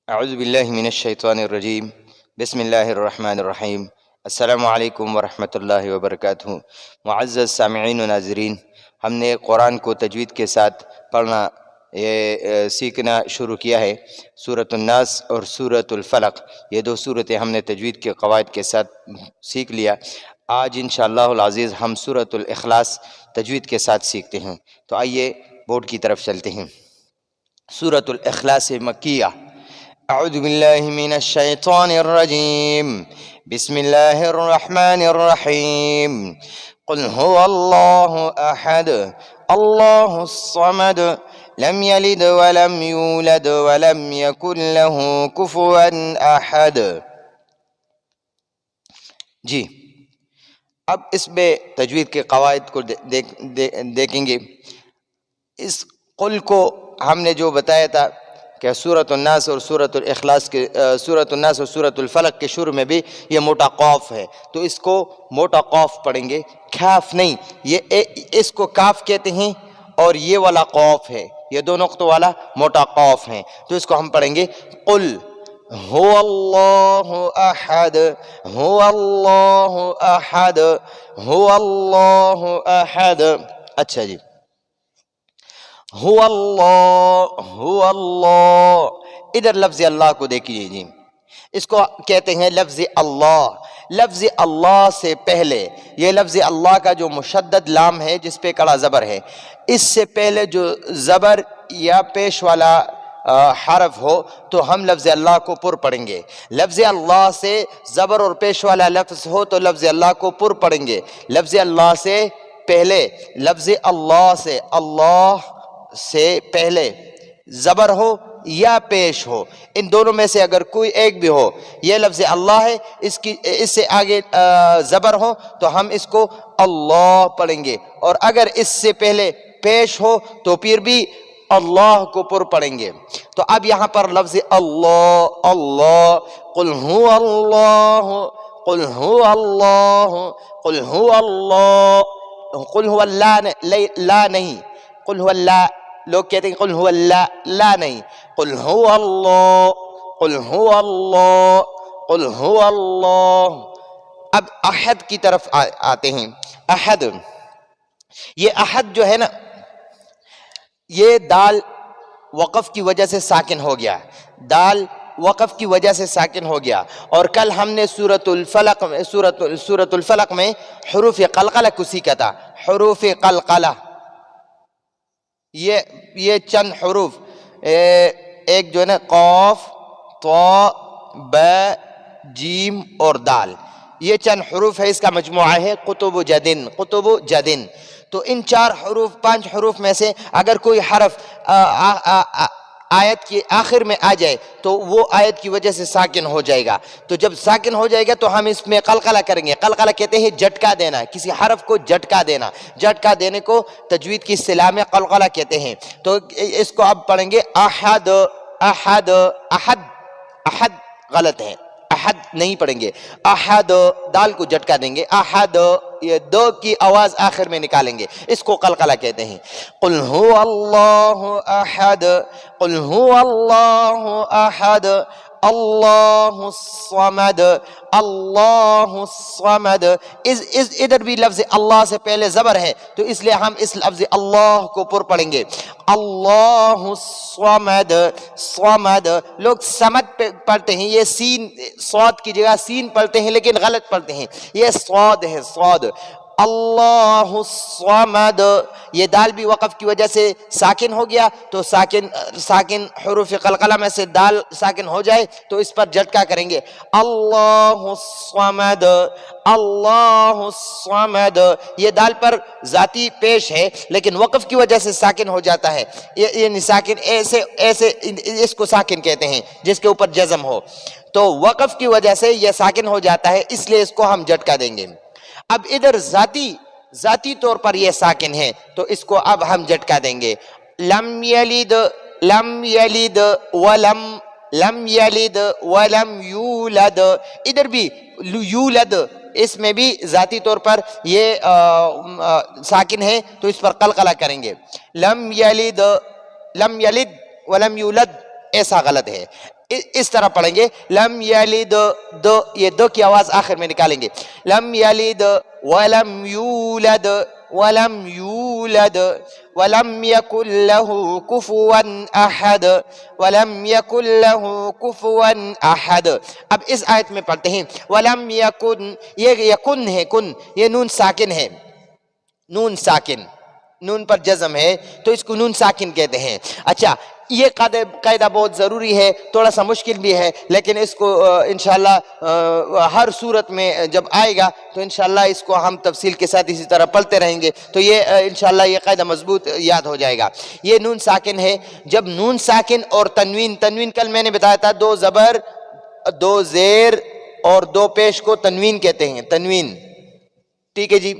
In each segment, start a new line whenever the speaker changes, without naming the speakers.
اعوذ باللہ من الشیطان الرجیم بسم اللہ الرحمن الرحیم السلام علیکم ورحمۃ اللہ وبرکاتہ۔ معزز سامعین و ناظرین، ہم نے قرآن کو تجوید کے ساتھ پڑھنا سیکھنا شروع کیا ہے۔ سورۃ الناس اور سورۃ الفلق، یہ دو صورتیں ہم نے تجوید کے قواعد کے ساتھ سیکھ لیا۔ آج انشاءاللہ العزیز ہم سورۃ الاخلاص تجوید کے ساتھ سیکھتے ہیں، تو آئیے بورڈ کی طرف چلتے ہیں۔ سورۃ الاخلاص مکیہ۔ اعوذ باللہ من الشیطان الرجیم بسم اللہ الرحمن الرحیم قل هو اللہ احد اللہ الصمد لم یلد ولم یولد ولم یکن له کفوا احد۔ جی، اب اس میں تجوید کے قواعد کو دیکھیں گے۔ اس قل کو ہم نے جو بتایا تھا کہ سورۃ الناس اور سورۃ الاخلاص کے سورۃ الناس اور سورۃ الفلق کے شروع میں بھی یہ موٹا قاف ہے، تو اس کو موٹا قاف پڑھیں گے، کاف نہیں۔ یہ اس کو کاف کہتے ہیں اور یہ والا قاف ہے، یہ دو نقطوں والا موٹا قاف ہے، تو اس کو ہم پڑھیں گے قل هو اللہ احد هو اللہ احد هو اللہ احد۔ اچھا جی، هو اللہ، ادھر لفظ اللہ کو دیکھیے جی، اس کو کہتے ہیں لفظ اللہ۔ لفظ اللہ سے پہلے یہ لفظ اللہ کا جو مشدد لام ہے جس پہ کڑا زبر ہے، اس سے پہلے جو زبر یا پیش والا حرف ہو تو ہم لفظ اللہ کو پر پڑھیں گے۔ لفظ اللہ سے زبر اور پیش والا لفظ ہو تو لفظ اللہ کو پر پڑھیں گے۔ لفظ اللہ سے پہلے، لفظ اللہ سے، اللہ سے پہلے زبر ہو یا پیش ہو، ان دونوں میں سے اگر کوئی ایک بھی ہو، یہ لفظ اللہ ہے، اس سے آگے زبر ہو تو ہم اس کو اللہ پڑھیں گے، اور اگر اس سے پہلے پیش ہو تو پھر بھی اللہ کو پر پڑھیں گے۔ تو اب یہاں پر لفظ اللہ، اللہ، قل هو اللہ، قل هو اللہ، قل هو اللہ، قل هو اللہ، لا نہیں، قل هو اللہ، لوگ کہتے ہیں قل هو اللہ، لا نہیں، قل هو اللہ، قل هو اللہ، قل هو اللہ۔ اب احد کی طرف آتے ہیں۔ احد، یہ احد جو ہے نا، یہ دال وقف کی وجہ سے ساکن ہو گیا، دال وقف کی وجہ سے ساکن ہو گیا، اور کل ہم نے سورۃ الفلق میں حروف قلقلہ کو سیکھا تھا۔ حروف قلقلہ، یہ چند حروف، ایک جو ہے نا قاف، طا، با، جیم اور دال، یہ چند حروف ہے، اس کا مجموعہ ہے قطب جدن، قطب جدن۔ تو ان چار حروف، پانچ حروف میں سے اگر کوئی حرف آیت کے آخر میں آ جائے تو وہ آیت کی وجہ سے ساکن ہو جائے گا۔ تو جب ساکن ہو جائے گا تو ہم اس میں قلقلہ کریں گے۔ قلقلہ کہتے ہیں جھٹکا دینا، کسی حرف کو جھٹکا دینا، جھٹکا دینے کو تجوید کی اصطلاح میں قلقلہ کہتے ہیں۔ تو اس کو اب پڑھیں گے احد، احد، احد، احد غلط ہے، احد نہیں پڑھیں گے، احد، دال کو جھٹکا دیں گے، احد، یہ دو کی آواز آخر میں نکالیں گے، اس کو قلقلہ کہتے ہیں۔ قل هو اللہ احد، قل هو اللہ احد اللہ الصمد، اللہ الصمد۔ ادھر بھی لفظ اللہ سے پہلے زبر ہے تو اس لیے ہم اس لفظ اللہ کو پر پڑھیں گے، اللہ الصمد، صمد۔ لوگ سمد پڑھتے ہیں، یہ سین، صاد کی جگہ سین پڑھتے ہیں لیکن غلط پڑھتے ہیں، یہ صاد ہے، صاد۔ اللہ الصمد، یہ دال بھی وقف کی وجہ سے ساکن ہو گیا، تو ساکن حروف قلقلہ میں سے دال ساکن ہو جائے تو اس پر جھٹکا کریں گے، اللہ الصمد، اللہ الصمد۔ یہ دال پر ذاتی پیش ہے لیکن وقف کی وجہ سے ساکن ہو جاتا ہے، یہ ساکن ایسے اس کو ساکن کہتے ہیں جس کے اوپر جزم ہو، تو وقف کی وجہ سے یہ ساکن ہو جاتا ہے، اس لیے اس کو ہم جھٹکا دیں گے۔ اب ادھر ذاتی طور پر یہ ساکن ہے تو اس کو اب ہم جھٹکا دیں گے، لم یلد، لم یلد ولم، لم یلد ولم یولد۔ ادھر بھی یولد، اس میں بھی ذاتی طور پر یہ ساکن ہے تو اس پر قلقلہ کریں گے، لم یلد، لم یلد ولم یولد، ایسا غلط ہے. اس طرح پڑھیں گے لم یلد دو، یہ دو کی آواز آخر میں نکالیں گے. لم یلد ولم یولد ولم یولد ولم یکن لہ کفوا احد ولم یکن لہ کفوا احد. اب اس آیت میں پڑھتے ہیں ولم یکن، یہ یکن ہے، کن یہ نون ساکن ہے، نون ساکن، نون پر جزم ہے تو اس کو نون ساکن کہتے ہیں. اچھا یہ قاعدہ بہت ضروری ہے، تھوڑا سا مشکل بھی ہے، لیکن اس کو انشاءاللہ ہر صورت میں جب آئے گا تو انشاءاللہ اس کو ہم تفصیل کے ساتھ اسی طرح پڑھتے رہیں گے تو یہ انشاءاللہ یہ قاعدہ مضبوط یاد ہو جائے گا. یہ نون ساکن ہے. جب نون ساکن اور تنوین، تنوین کل میں نے بتایا تھا دو زبر، دو زیر اور دو پیش کو تنوین کہتے ہیں، تنوین، ٹھیک ہے جی.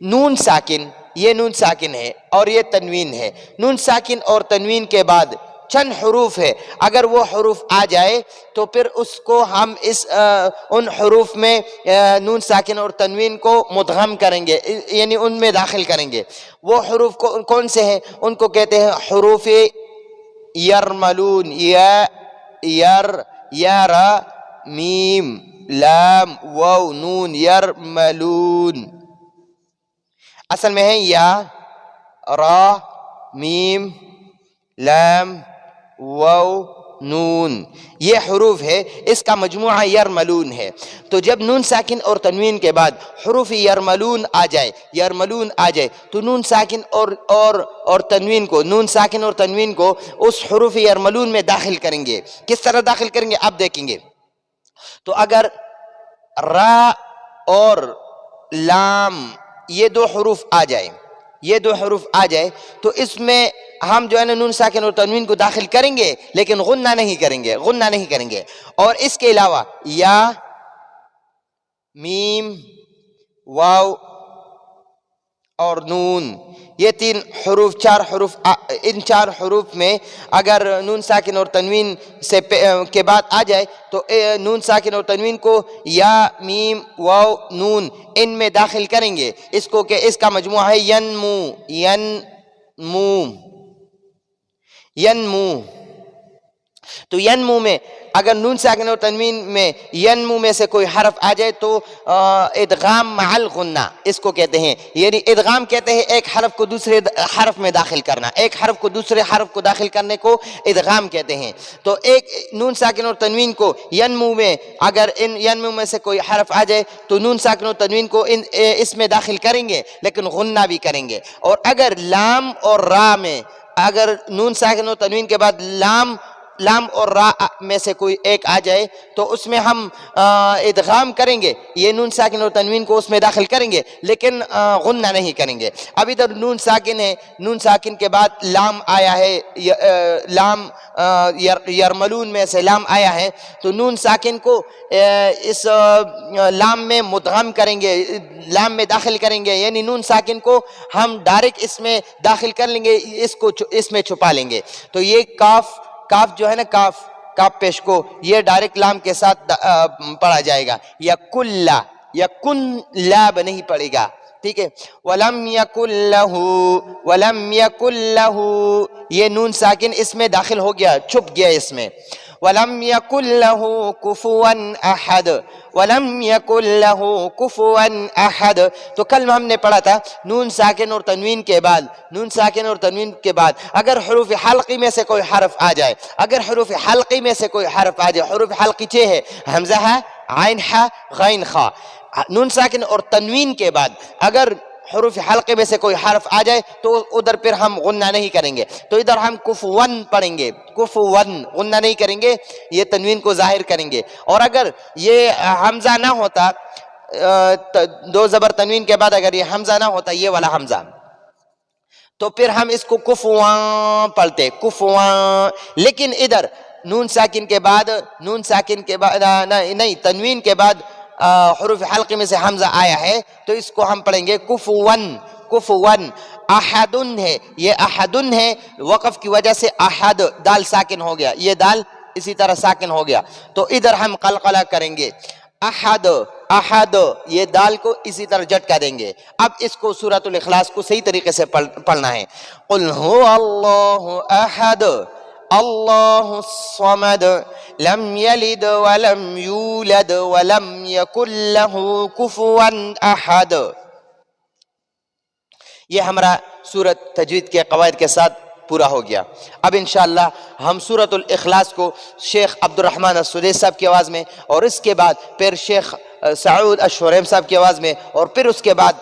نون ساکن، یہ نون ساکن ہے اور یہ تنوین ہے. نون ساکن اور تنوین کے بعد چند حروف ہے، اگر وہ حروف آ جائے تو پھر اس کو ہم ان حروف میں نون ساکن اور تنوین کو مدغم کریں گے، یعنی ان میں داخل کریں گے. وہ حروف کون سے ہیں؟ ان کو کہتے ہیں حروف یرملون، یا یر، یا را، میم، لام، واو، نون، یرملون. اصل میں ہے یا، را، میم، لام، واو، نون، یہ حروف ہے، اس کا مجموعہ یرملون ہے. تو جب نون ساکن اور تنوین کے بعد حروف یرملون آ جائے، یرملون آ جائے تو نون ساکن اور تنوین کو، نون ساکن اور تنوین کو اس حروف یرملون میں داخل کریں گے. کس طرح داخل کریں گے آپ دیکھیں گے. تو اگر را اور لام یہ دو حروف آ جائے، یہ دو حروف آ جائے تو اس میں ہم جو ہے نا نون ساکن اور تنوین کو داخل کریں گے لیکن غنہ نہیں کریں گے، غنہ نہیں کریں گے. اور اس کے علاوہ یا، میم، واو اور نون، یہ تین حروف، چار حروف، ان چار حروف میں اگر نون ساکن اور تنوین سے کے بعد آ جائے تو نون ساکن اور تنوین کو یا، میم، واو، نون ان میں داخل کریں گے. اس کو کہ اس کا مجموعہ ہے ینمو، ینمو، ینمو. تو ینمو میں اگر نون ساکن اور تنوین میں ینمو میں سے کوئی حرف آ جائے تو ادغام مع الغنہ اس کو کہتے ہیں. یعنی ادغام کہتے ہیں ایک حرف کو دوسرے حرف میں داخل کرنا، ایک حرف کو دوسرے حرف کو داخل کرنے کو ادغام کہتے ہیں. تو ایک نون ساکن اور تنوین کو ینمو میں، اگر ان ینمو میں سے کوئی حرف آ جائے تو نون ساکن اور تنوین کو اس میں داخل کریں گے لیکن غنہ بھی کریں گے. اور اگر لام اور را میں، اگر نون ساکن اور تنوین کے بعد لام اور را میں سے کوئی ایک آ جائے تو اس میں ہم ادغام کریں گے، یہ نون ساکن اور تنوین کو اس میں داخل کریں گے لیکن غنہ نہیں کریں گے. اب ادھر نون ساکن ہے، نون ساکن کے بعد لام آیا ہے، لام یرملون میں سے لام آیا ہے تو نون ساکن کو اس لام میں مدغم کریں گے، لام میں داخل کریں گے. یعنی نون ساکن کو ہم ڈائریکٹ اس میں داخل کر لیں گے، اس میں چھپا لیں گے. تو یہ کاف جو ہے نا، کاف پیش کو یہ ڈائریکٹ لام کے ساتھ پڑھا جائے گا. یا کلا، یا کن لاب نہیں پڑے گا، ٹھیک ہے. ولم یکن لہ، ولم یکن لہ یہ نون ساکن اس میں داخل ہو گیا، چھپ گیا اس میں. ولم یکن لہ کفوا احد، ولم یکن لہ کفوا احد. تو کل ہم نے پڑھا تھا نون ساکن اور تنوین کے بعد، نون ساکن اور تنوین کے بعد اگر حروف حلقی میں سے کوئی حرف آ جائے، اگر حروف حلقی میں سے کوئی حرف آ جائے، حروف حلقی چھ ہے، حمزہ ہے، عین ہے، غین خا. نون ساکن اور تنوین کے بعد اگر حروف حلقے میں سے کوئی حرف آ جائے تو ادھر پھر ہم غنہ نہیں کریں گے. تو ادھر ہم کفون پڑھیں گے، کفون، غنہ نہیں کریں گے، یہ تنوین کو ظاہر کریں گے. اور اگر یہ حمزہ نہ ہوتا، دو زبر تنوین کے بعد اگر یہ حمزہ نہ ہوتا، یہ والا حمزہ، تو پھر ہم اس کو کفوان پڑھتے، کفوان. لیکن ادھر نون ساکن کے بعد، نون ساکن کے بعد نہیں، تنوین کے بعد حروف حلقے میں سے حمزہ آیا ہے تو اس کو ہم پڑھیں گے کفون، کفون. احدن ہے، یہ احدن ہے، وقف کی وجہ سے احد، دال ساکن ہو گیا، یہ دال اسی طرح ساکن ہو گیا تو ادھر ہم قلقلہ کریں گے. احد، احد یہ دال کو اسی طرح جھٹکا دیں گے. اب اس کو سورۃ الاخلاص کو صحیح طریقے سے پڑھنا ہے. قل هو اللہ احد، اللہ الصمد لم یلد ولم یولد ولم یکن لہ کفوا احد۔ یہ ہمارا سورت تجوید کے قواعد کے ساتھ پورا ہو گیا۔ اب انشاءاللہ ہم سورۃ الاخلاص کو شیخ عبد الرحمن السدیس صاحب کی آواز میں، اور اس کے بعد پھر شیخ سعود الشوریم صاحب کی آواز میں، اور پھر اس کے بعد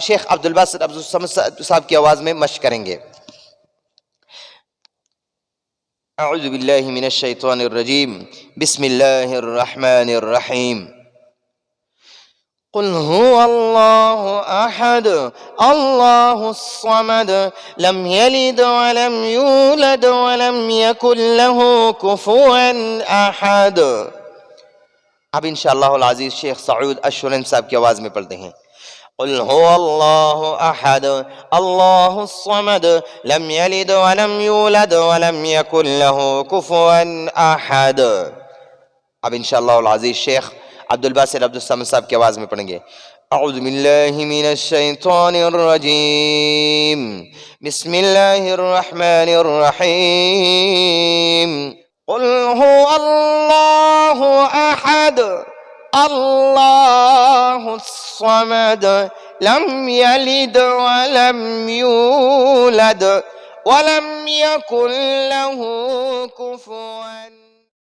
شیخ عبدالباسط عبدالصمد صاحب کی آواز میں مشق کریں گے۔ اعوذ باللہ من الشیطان الرجیم، بسم اللہ الرحمن الرحیم۔ قل هو اللہ احد اللہ الصمد لم یلد ولم یولد ولم یکن لہ کفوا احد۔ اب انشاءاللہ العزیز شیخ سعود الشوریم صاحب کی آواز میں پڑھتے ہیں۔ قل هو اللہ احد اللہ الصمد لم یلد ولم یولد ولم یکن لہ کفوا احد۔ اب انشاءاللہ العزیز شیخ عبدالباسط عبدالصمد صاحب کی آواز میں پڑھیں گے۔ اعوذ باللہ من الشیطان الرجیم، بسم اللہ الرحمن الرحیم۔ قل هو اللہ احد اللہ الصمد لم یلد ولم یولد ولم یکن لہ کفوا